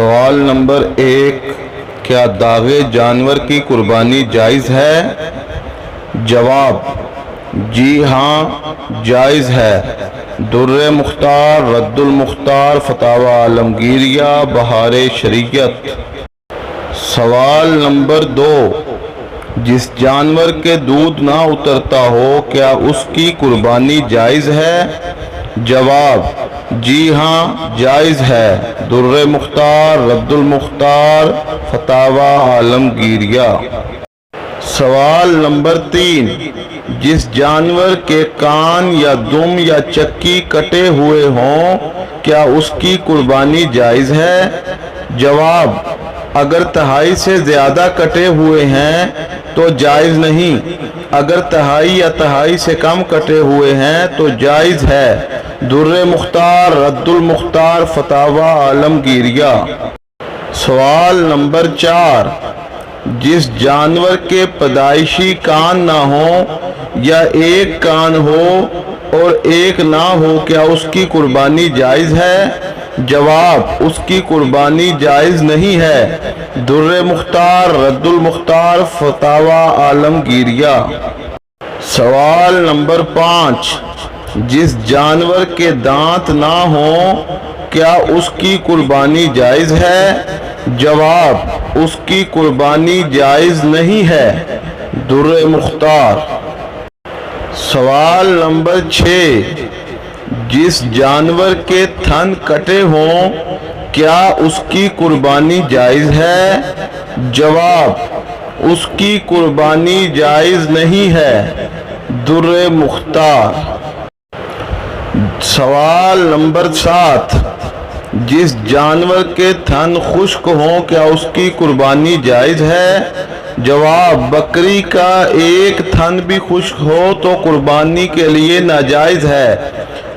سوال نمبر 1، کیا داغے جانور کی قربانی جائز ہے؟ جواب: جی ہاں، جائز ہے۔ در مختار، رد المختار، فتاوی عالمگیریہ، بہار شریعت۔ سوال نمبر 2، جس جانور کے دودھ نہ اترتا ہو کیا اس کی قربانی جائز ہے؟ جواب: جی ہاں، جائز ہے۔ در مختار، رد المختار، فتاوی عالمگیریہ۔ سوال نمبر 3، جس جانور کے کان یا دم یا چکی کٹے ہوئے ہوں کیا اس کی قربانی جائز ہے؟ جواب: اگر تہائی سے زیادہ کٹے ہوئے ہیں تو جائز نہیں، اگر تہائی یا تہائی سے کم کٹے ہوئے ہیں تو جائز ہے۔ در مختار، رد المختار، فتاوی عالمگیریہ۔ سوال نمبر 4، جس جانور کے پیدائشی کان نہ ہوں یا ایک کان ہو اور ایک نہ ہو کیا اس کی قربانی جائز ہے؟ جواب: اس کی قربانی جائز نہیں ہے۔ در مختار، رد المختار، فتاوی عالمگیریہ۔ سوال نمبر 5، جس جانور کے دانت نہ ہوں کیا اس کی قربانی جائز ہے؟ جواب: اس کی قربانی جائز نہیں ہے۔ در مختار۔ سوال نمبر 6، جس جانور کے تھن کٹے ہوں کیا اس کی قربانی جائز ہے؟ جواب: اس کی قربانی جائز نہیں ہے۔ در مختار۔ سوال نمبر 7، جس جانور کے تھن خشک ہوں کیا اس کی قربانی جائز ہے؟ جواب: بکری کا ایک تھن بھی خشک ہو تو قربانی کے لیے ناجائز ہے،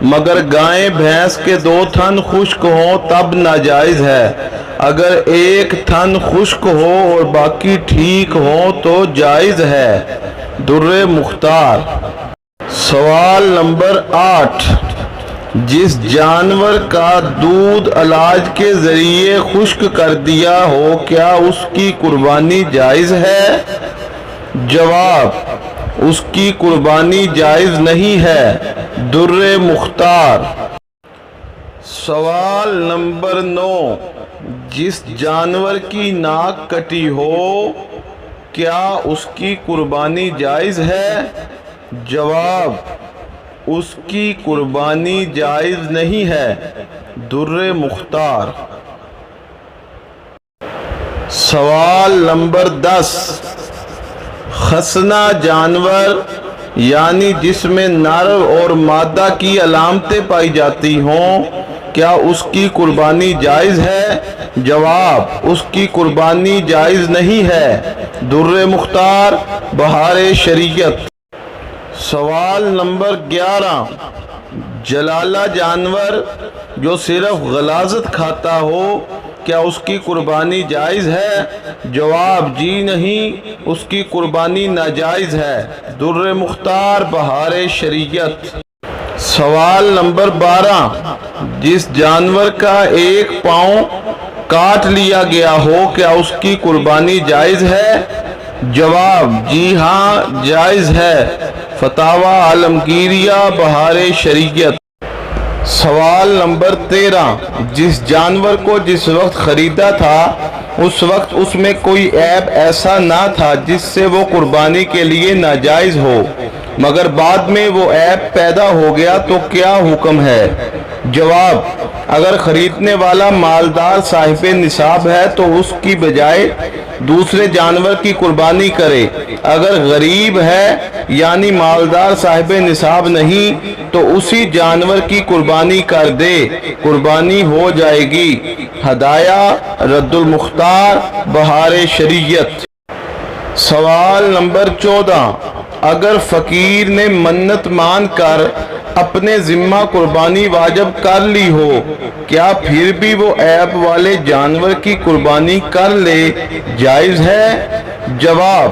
مگر گائے بھینس کے 2 تھن خشک ہوں تب ناجائز ہے۔ اگر ایک تھن خشک ہو اور باقی ٹھیک ہو تو جائز ہے۔ در مختار۔ سوال نمبر 8، جس جانور کا دودھ علاج کے ذریعے خشک کر دیا ہو کیا اس کی قربانی جائز ہے؟ جواب: اس کی قربانی جائز نہیں ہے۔ در مختار۔ سوال نمبر 9، جس جانور کی ناک کٹی ہو کیا اس کی قربانی جائز ہے؟ جواب: اس کی قربانی جائز نہیں ہے۔ در مختار۔ سوال نمبر 10، خصنہ جانور یعنی جس میں نر اور مادہ کی علامتیں پائی جاتی ہوں کیا اس کی قربانی جائز ہے؟ جواب: اس کی قربانی جائز نہیں ہے۔ در مختار، بہار شریعت۔ سوال نمبر 11، جلالہ جانور جو صرف غلاظت کھاتا ہو کیا اس کی قربانی جائز ہے؟ جواب: جی نہیں، اس کی قربانی ناجائز ہے۔ در مختار، بہار شریعت۔ سوال نمبر 12، جس جانور کا ایک پاؤں کاٹ لیا گیا ہو کیا اس کی قربانی جائز ہے؟ جواب: جی ہاں، جائز ہے۔ فتاوی عالمگیریہ، بہار شریعت۔ سوال نمبر 13، جس جانور کو جس وقت خریدا تھا اس وقت اس میں کوئی عیب ایسا نہ تھا جس سے وہ قربانی کے لیے ناجائز ہو، مگر بعد میں وہ عیب پیدا ہو گیا تو کیا حکم ہے؟ جواب: اگر خریدنے والا مالدار صاحب نصاب ہے تو اس کی بجائے دوسرے جانور کی قربانی کرے، اگر غریب ہے یعنی مالدار صاحب نصاب نہیں تو اسی جانور کی قربانی کر دے، قربانی ہو جائے گی۔ ہدایہ، رد المختار، بہار شریعت۔ سوال نمبر 14، اگر فقیر نے منت مان کر اپنے ذمہ قربانی واجب کر لی ہو کیا پھر بھی وہ عیب والے جانور کی قربانی کر لے، جائز ہے؟ جواب: